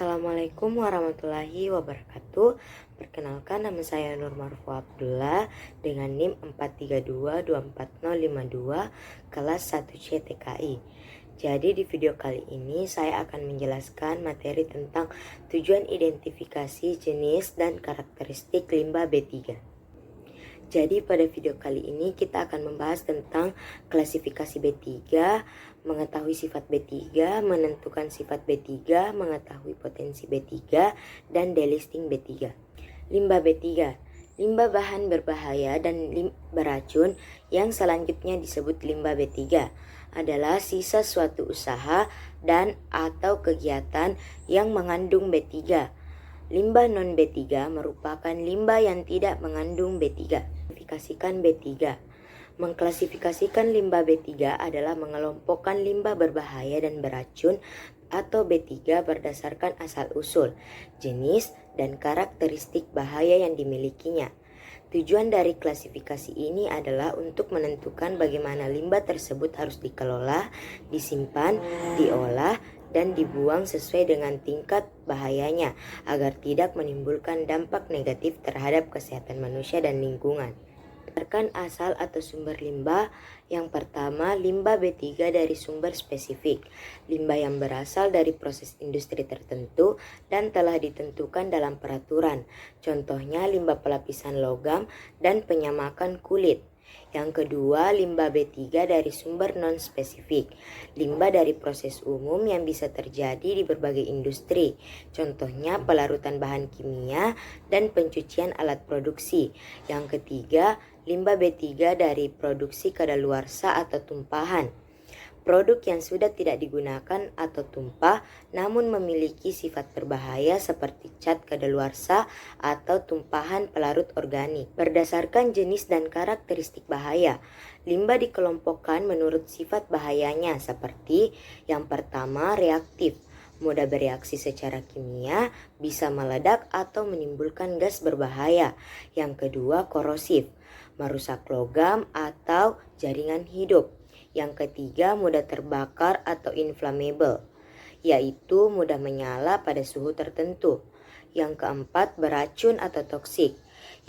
Assalamualaikum warahmatullahi wabarakatuh. Perkenalkan, nama saya Nur Marfu Abdullah dengan NIM 432240052 kelas 1C TKI. Jadi di video kali ini saya akan menjelaskan materi tentang tujuan identifikasi jenis dan karakteristik limbah B3. Jadi pada video kali ini kita akan membahas tentang klasifikasi B3, mengetahui sifat B3, menentukan sifat B3, mengetahui potensi B3, dan delisting B3. Limbah B3, limbah bahan berbahaya dan beracun yang selanjutnya disebut limbah B3 adalah sisa suatu usaha dan atau kegiatan yang mengandung B3. Limbah non-B3 merupakan limbah yang tidak mengandung B3. Klasifikasikan B3. Mengklasifikasikan limbah B3 adalah mengelompokkan limbah berbahaya dan beracun atau B3 berdasarkan asal-usul, jenis, dan karakteristik bahaya yang dimilikinya. Tujuan dari klasifikasi ini adalah untuk menentukan bagaimana limbah tersebut harus dikelola, disimpan, diolah, dan dibuang sesuai dengan tingkat bahayanya agar tidak menimbulkan dampak negatif terhadap kesehatan manusia dan lingkungan. Berdasarkan asal atau sumber limbah, yang pertama limbah B3 dari sumber spesifik, limbah yang berasal dari proses industri tertentu dan telah ditentukan dalam peraturan, contohnya limbah pelapisan logam dan penyamakan kulit. Yang kedua, limbah B3 dari sumber non-spesifik, limbah dari proses umum yang bisa terjadi di berbagai industri, contohnya pelarutan bahan kimia dan pencucian alat produksi. Yang ketiga, limbah B3 dari produksi kadaluarsa atau tumpahan, produk yang sudah tidak digunakan atau tumpah namun memiliki sifat berbahaya seperti cat kadaluarsa atau tumpahan pelarut organik. Berdasarkan jenis dan karakteristik bahaya, limbah dikelompokkan menurut sifat bahayanya seperti yang pertama reaktif, mudah bereaksi secara kimia, bisa meledak atau menimbulkan gas berbahaya. Yang kedua korosif, merusak logam atau jaringan hidup. Yang ketiga mudah terbakar atau inflammable, yaitu mudah menyala pada suhu tertentu. Yang keempat beracun atau toksik,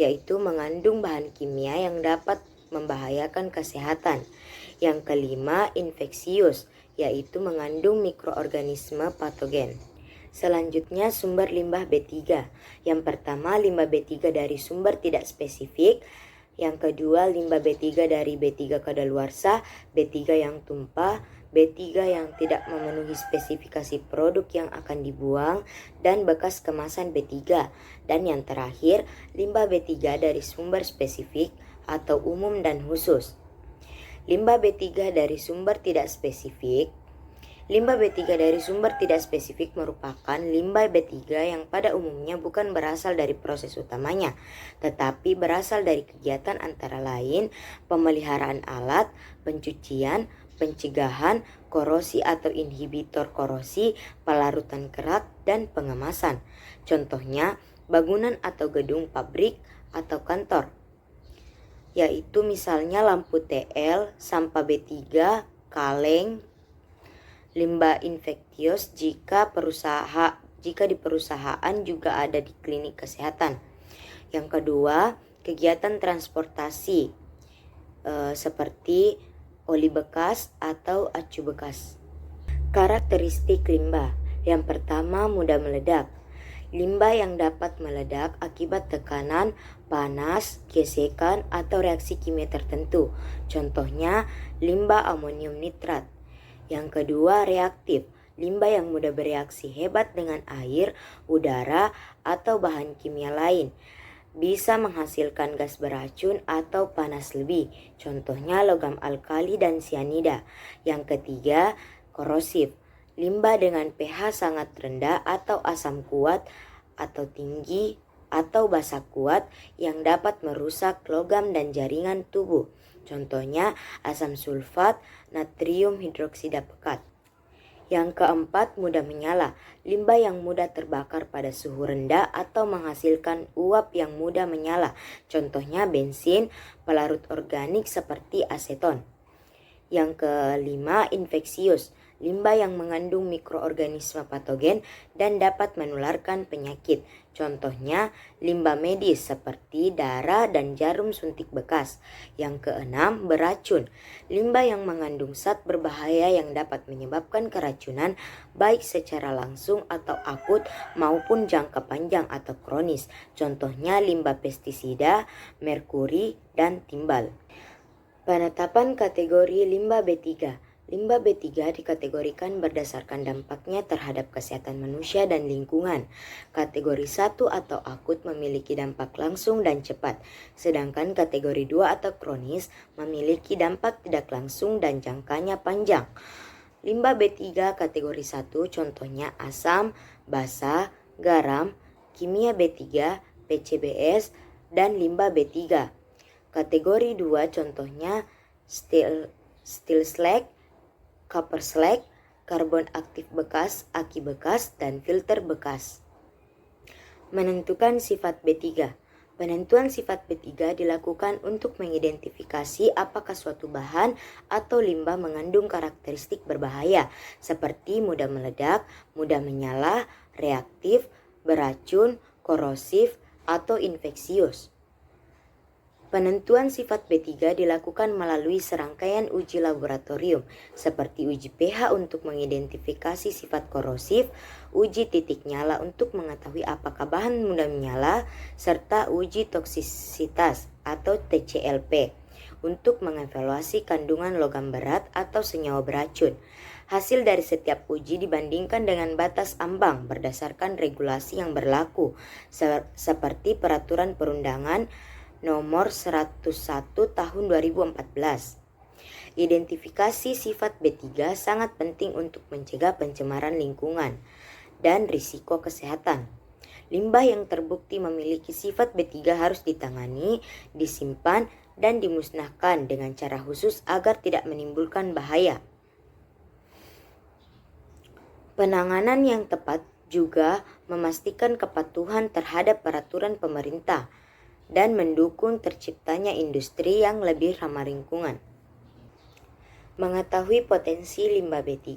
yaitu mengandung bahan kimia yang dapat membahayakan kesehatan. Yang kelima infeksius, yaitu mengandung mikroorganisme patogen. Selanjutnya sumber limbah B3. Yang pertama limbah B3 dari sumber tidak spesifik. Yang kedua limbah B3 dari B3 kadaluarsa, B3 yang tumpah, B3 yang tidak memenuhi spesifikasi produk yang akan dibuang, dan bekas kemasan B3. Dan yang terakhir, limbah B3 dari sumber spesifik atau umum dan khusus. Limbah B3 dari sumber tidak spesifik. Limbah B3 dari sumber tidak spesifik merupakan limbah B3 yang pada umumnya bukan berasal dari proses utamanya, tetapi berasal dari kegiatan antara lain pemeliharaan alat, pencucian, pencegahan, korosi atau inhibitor korosi, pelarutan kerak, dan pengemasan. Contohnya, bangunan atau gedung pabrik atau kantor, yaitu misalnya lampu TL, sampah B3, kaleng, limbah infeksius jika di perusahaan juga ada di klinik kesehatan. Yang kedua, kegiatan transportasi seperti oli bekas atau acu bekas. Karakteristik limbah. Yang pertama, mudah meledak. Limbah yang dapat meledak akibat tekanan, panas, gesekan, atau reaksi kimia tertentu. Contohnya, limbah amonium nitrat. Yang kedua, reaktif, limbah yang mudah bereaksi hebat dengan air, udara, atau bahan kimia lain. Bisa menghasilkan gas beracun atau panas lebih, contohnya logam alkali dan sianida. Yang ketiga, korosif, limbah dengan pH sangat rendah atau asam kuat atau tinggi atau basa kuat yang dapat merusak logam dan jaringan tubuh. Contohnya asam sulfat, natrium hidroksida pekat. Yang keempat, mudah menyala, limbah yang mudah terbakar pada suhu rendah atau menghasilkan uap yang mudah menyala. Contohnya bensin, pelarut organik seperti aseton. Yang kelima, infeksius, limbah yang mengandung mikroorganisme patogen dan dapat menularkan penyakit. Contohnya, limbah medis seperti darah dan jarum suntik bekas. Yang keenam, beracun. Limbah yang mengandung zat berbahaya yang dapat menyebabkan keracunan baik secara langsung atau akut maupun jangka panjang atau kronis. Contohnya limbah pestisida, merkuri, dan timbal. Penetapan kategori limbah B3. Limbah B3 dikategorikan berdasarkan dampaknya terhadap kesehatan manusia dan lingkungan. Kategori 1 atau akut memiliki dampak langsung dan cepat, sedangkan kategori 2 atau kronis memiliki dampak tidak langsung dan jangkanya panjang. Limbah B3 kategori 1 contohnya asam, basa, garam, kimia B3, PCBS, dan limbah B3. Kategori 2 contohnya steel slag, copper slag, karbon aktif bekas, aki bekas, dan filter bekas. Menentukan sifat B3. Penentuan sifat B3 dilakukan untuk mengidentifikasi apakah suatu bahan atau limbah mengandung karakteristik berbahaya seperti mudah meledak, mudah menyala, reaktif, beracun, korosif, atau infeksius. Penentuan sifat B3 dilakukan melalui serangkaian uji laboratorium seperti uji pH untuk mengidentifikasi sifat korosif, uji titik nyala untuk mengetahui apakah bahan mudah menyala, serta uji toksisitas atau TCLP untuk mengevaluasi kandungan logam berat atau senyawa beracun. Hasil dari setiap uji dibandingkan dengan batas ambang berdasarkan regulasi yang berlaku seperti Peraturan Perundangan Nomor 101 Tahun 2014. Identifikasi sifat B3 sangat penting untuk mencegah pencemaran lingkungan dan risiko kesehatan. Limbah yang terbukti memiliki sifat B3 harus ditangani, disimpan, dan dimusnahkan dengan cara khusus agar tidak menimbulkan bahaya. Penanganan yang tepat juga memastikan kepatuhan terhadap peraturan pemerintah dan mendukung terciptanya industri yang lebih ramah lingkungan. Mengetahui potensi limbah B3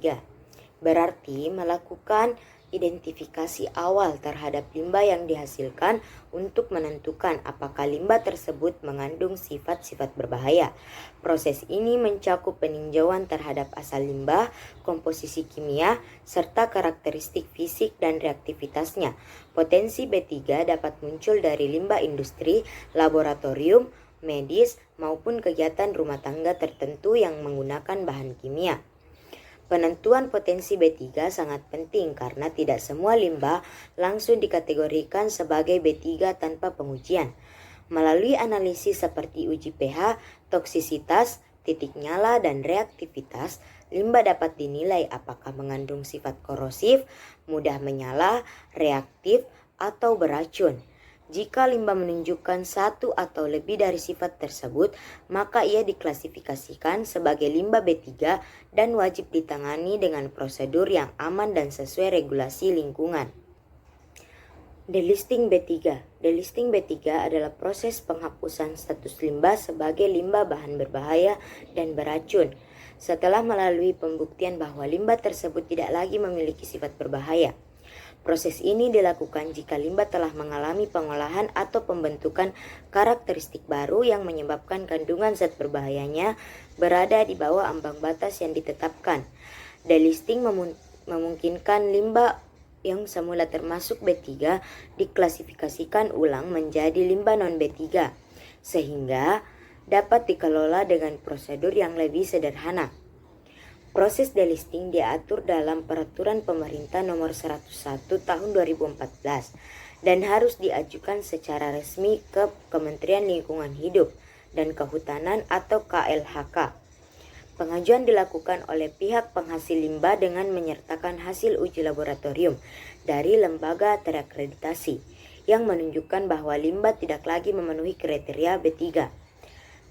berarti melakukan identifikasi awal terhadap limbah yang dihasilkan untuk menentukan apakah limbah tersebut mengandung sifat-sifat berbahaya. Proses ini mencakup peninjauan terhadap asal limbah, komposisi kimia, serta karakteristik fisik dan reaktivitasnya. Potensi B3 dapat muncul dari limbah industri, laboratorium, medis, maupun kegiatan rumah tangga tertentu yang menggunakan bahan kimia. Penentuan potensi B3 sangat penting karena tidak semua limbah langsung dikategorikan sebagai B3 tanpa pengujian. Melalui analisis seperti uji pH, toksisitas, titik nyala, dan reaktivitas, limbah dapat dinilai apakah mengandung sifat korosif, mudah menyala, reaktif, atau beracun. Jika limbah menunjukkan satu atau lebih dari sifat tersebut, maka ia diklasifikasikan sebagai limbah B3 dan wajib ditangani dengan prosedur yang aman dan sesuai regulasi lingkungan. Delisting B3. Delisting B3 adalah proses penghapusan status limbah sebagai limbah bahan berbahaya dan beracun setelah melalui pembuktian bahwa limbah tersebut tidak lagi memiliki sifat berbahaya. Proses ini dilakukan jika limbah telah mengalami pengolahan atau pembentukan karakteristik baru yang menyebabkan kandungan zat berbahayanya berada di bawah ambang batas yang ditetapkan. Delisting memungkinkan limbah yang semula termasuk B3 diklasifikasikan ulang menjadi limbah non-B3, sehingga dapat dikelola dengan prosedur yang lebih sederhana. Proses delisting diatur dalam Peraturan Pemerintah Nomor 101 Tahun 2014 dan harus diajukan secara resmi ke Kementerian Lingkungan Hidup dan Kehutanan atau KLHK. Pengajuan dilakukan oleh pihak penghasil limbah dengan menyertakan hasil uji laboratorium dari lembaga terakreditasi yang menunjukkan bahwa limbah tidak lagi memenuhi kriteria B3.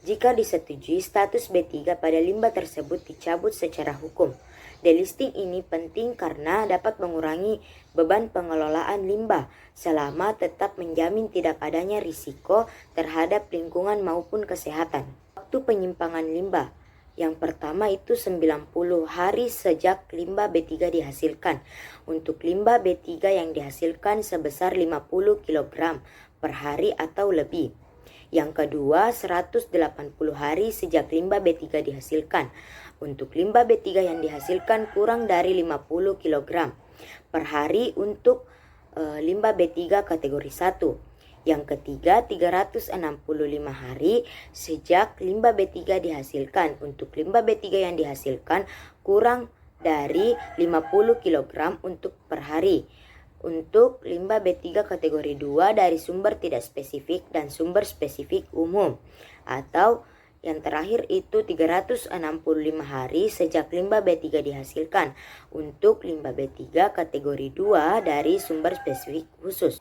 Jika disetujui, status B3 pada limbah tersebut dicabut secara hukum. Delisting ini penting karena dapat mengurangi beban pengelolaan limbah selama tetap menjamin tidak adanya risiko terhadap lingkungan maupun kesehatan. Waktu penyimpangan limbah. Yang pertama itu 90 hari sejak limbah B3 dihasilkan. Untuk limbah B3 yang dihasilkan sebesar 50 kg per hari atau lebih. Yang kedua 180 hari sejak limbah B3 dihasilkan. Untuk limbah B3 yang dihasilkan kurang dari 50 kg per hari untuk limbah B3 kategori 1. Yang ketiga 365 hari sejak limbah B3 dihasilkan. Untuk limbah B3 yang dihasilkan kurang dari 50 kg untuk per hari. Untuk limbah B3 kategori 2 dari sumber tidak spesifik dan sumber spesifik umum. Atau yang terakhir itu 365 hari sejak limbah B3 dihasilkan. Untuk limbah B3 kategori 2 dari sumber spesifik khusus.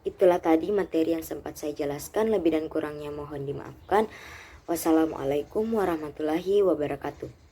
Itulah tadi materi yang sempat saya jelaskan, lebih dan kurangnya mohon dimaafkan. Wassalamualaikum warahmatullahi wabarakatuh.